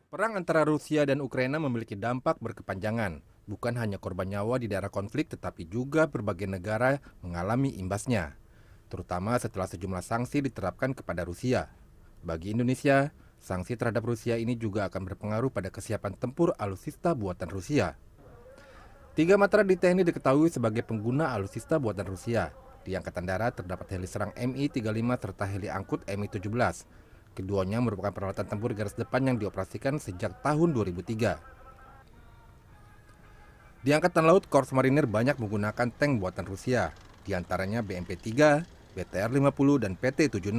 Perang antara Rusia dan Ukraina memiliki dampak berkepanjangan. Bukan hanya korban nyawa di daerah konflik, tetapi juga berbagai negara mengalami imbasnya. Terutama setelah sejumlah sanksi diterapkan kepada Rusia. Bagi Indonesia, sanksi terhadap Rusia ini juga akan berpengaruh pada kesiapan tempur alutsista buatan Rusia. Tiga matra di TNI diketahui sebagai pengguna alutsista buatan Rusia. Di Angkatan Darat terdapat heli serang Mi-35 serta heli angkut Mi-17. Keduanya merupakan peralatan tempur garis depan yang dioperasikan sejak tahun 2003. Di Angkatan Laut, Korps Marinir banyak menggunakan tank buatan Rusia, di antaranya BMP-3, BTR-50, dan PT-76.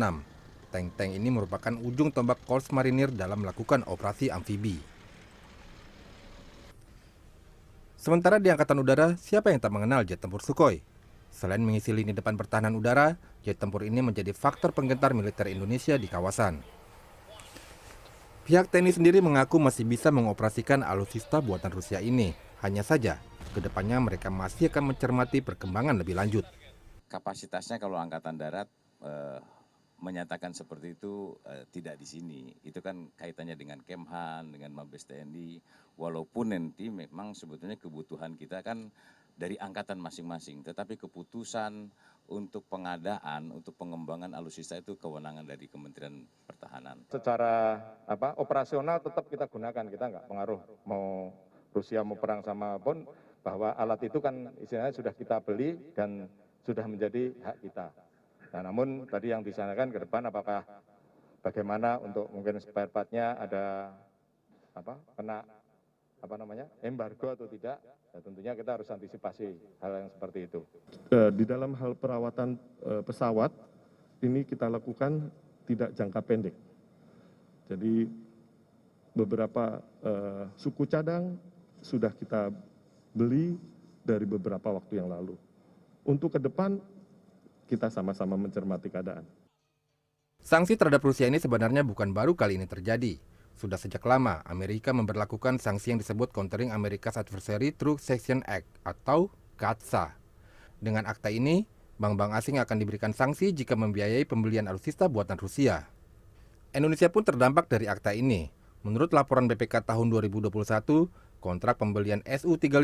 Tank-tank ini merupakan ujung tombak Korps Marinir dalam melakukan operasi amfibi. Sementara di Angkatan Udara, siapa yang tak mengenal jet tempur Sukhoi? Selain mengisi lini depan pertahanan udara, jet tempur ini menjadi faktor penggentar militer Indonesia di kawasan. Pihak TNI sendiri mengaku masih bisa mengoperasikan alutsista buatan Rusia ini. Hanya saja, kedepannya mereka masih akan mencermati perkembangan lebih lanjut. Kapasitasnya kalau Angkatan Darat menyatakan seperti itu tidak di sini. Itu kan kaitannya dengan Kemhan, dengan Mabes TNI. Walaupun nanti memang sebetulnya kebutuhan kita kan dari angkatan masing-masing. Tetapi keputusan untuk pengadaan, untuk pengembangan alutsista itu kewenangan dari Kementerian Pertahanan. Secara operasional tetap kita gunakan, kita nggak pengaruh mau Rusia mau perang sama pun, bahwa alat itu kan istilahnya sudah kita beli dan sudah menjadi hak kita. Nah, namun tadi yang disampaikan ke depan apakah bagaimana untuk mungkin spare part-nya ada kena embargo atau tidak, ya tentunya kita harus antisipasi hal yang seperti itu. Di dalam hal perawatan pesawat ini kita lakukan tidak jangka pendek. Jadi beberapa suku cadang sudah kita beli dari beberapa waktu yang lalu. Untuk ke depan kita sama-sama mencermati keadaan. Sanksi terhadap Rusia ini sebenarnya bukan baru kali ini terjadi. Sudah sejak lama, Amerika memberlakukan sanksi yang disebut Countering America's Adversary Through Sanctions Act atau CAATSA. Dengan akta ini, bank-bank asing akan diberikan sanksi jika membiayai pembelian alutsista buatan Rusia. Indonesia pun terdampak dari akta ini. Menurut laporan BPK tahun 2021, kontrak pembelian Su-35,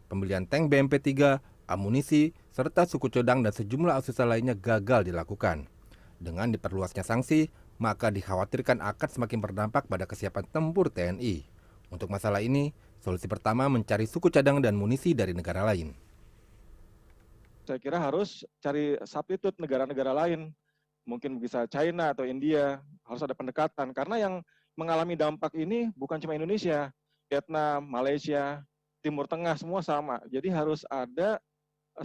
pembelian tank BMP-3, amunisi, serta suku cadang dan sejumlah alutsista lainnya gagal dilakukan. Dengan diperluasnya sanksi, maka dikhawatirkan akan semakin berdampak pada kesiapan tempur TNI. Untuk masalah ini, solusi pertama mencari suku cadang dan munisi dari negara lain. Saya kira harus cari substitute negara-negara lain. Mungkin bisa China atau India, harus ada pendekatan. Karena yang mengalami dampak ini bukan cuma Indonesia, Vietnam, Malaysia, Timur Tengah, semua sama. Jadi harus ada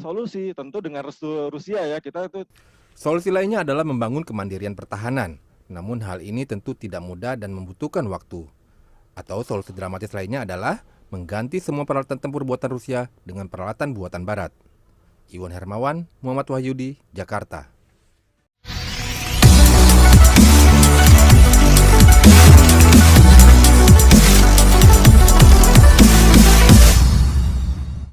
solusi, tentu dengan restu Rusia ya. Solusi lainnya adalah membangun kemandirian pertahanan. Namun hal ini tentu tidak mudah dan membutuhkan waktu. Atau solusi dramatis lainnya adalah mengganti semua peralatan tempur buatan Rusia dengan peralatan buatan Barat. Iwan Hermawan, Muhammad Wahyudi, Jakarta.